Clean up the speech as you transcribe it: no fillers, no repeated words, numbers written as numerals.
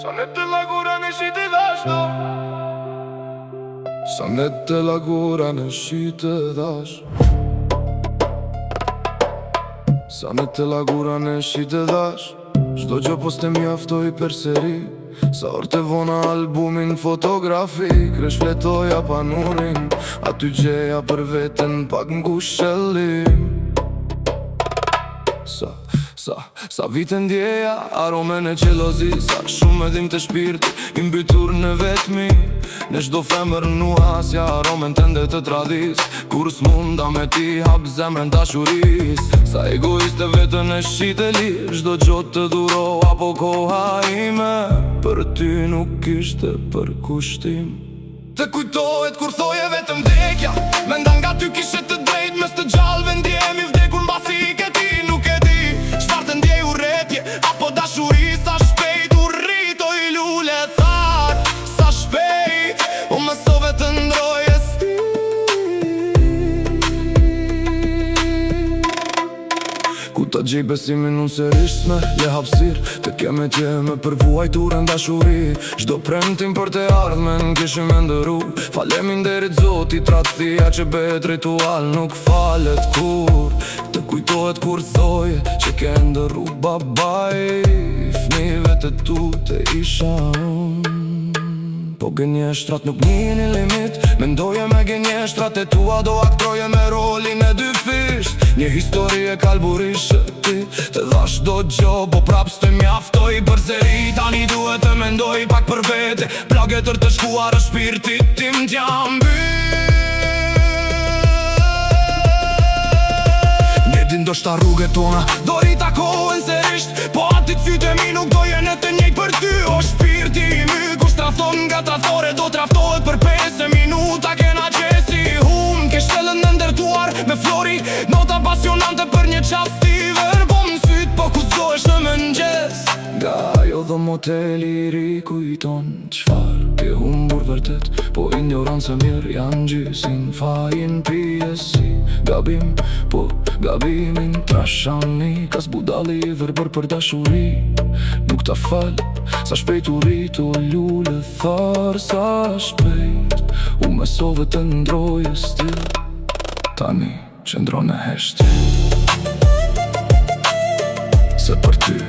Sonete la gura në shi të dash do Sonete la gura në shi të dash Sonete la gura në shi të dash Shdo gjë pos të mjaftoj për seri Sa orë të vona albumin fotografi Kresh fletoja panurin Aty gjeja për vetën pak ngushëllim Sa vite ndjeja aromen e qelozi Sa shumë edhim të shpirti imbytur në vetmi Në shdo femër nuasja aromen tende të tradis Kur s'munda me ti hap zemrën dashuris Sa egoiste vetën e shite li Shdo gjotë të duro apo koha ime Për ty nuk ishte për kushtim Të kujtohet kur thoje vetëm vdekja Menda nga ty kishe të drejt mes të gjallëve ndjemi vdekur mbasi i këti nuk e di Qfar të ndjej urrëtje apo dashuri sa shpejt u rritoj lule thar Sa shpejt u mësove të ndroje stil Ku ta gjej besimin unë sërish me le hapsir Të keme tje me përvuajturën dashuri Shdo premtim për të ardhmen kishim e ndëru Faleminderit Zotit tradhtia që bet ritual nuk falet kur Të kujtohet kur thoje që ke ndëru babaj Fmive të tu të isha unë Po gënjeshtrat nuk njini limit Mendoje me gënjeshtrat e tua do aktroje me rolin e dy fisht Një histori e kalburishë ti Të dhash do gjo po prap s'të mjaftoj Për seri tani duhet të mendoj pak për vete Plagetër të shkuar është shpirtit tim t'jam byt Një din do shta rrugët tona do rita kohën serisht Po ati cytë e mi nuk do jenë të njejt për ty O shpirti i my kush trafton nga traftore do traftohet për 5 minuta Kena qesi hum ke shtelën në ndërtuar me flori Nota pasionante për një qaf stiver Po më syt po kuzohesh në mëngjes Nga jo dhe moteli i ri kujton Qfar ke humbur vërtet Po ignorancë mirë janë gjysin fajin pjesi Gabim po gabimin trashani Kas budali i verbër për dashuri Nuk ta fal Sa shpejt u rritu lule thar Sa shpejt u mesove të ndroje stil Tani qëndron e heshti Se për ty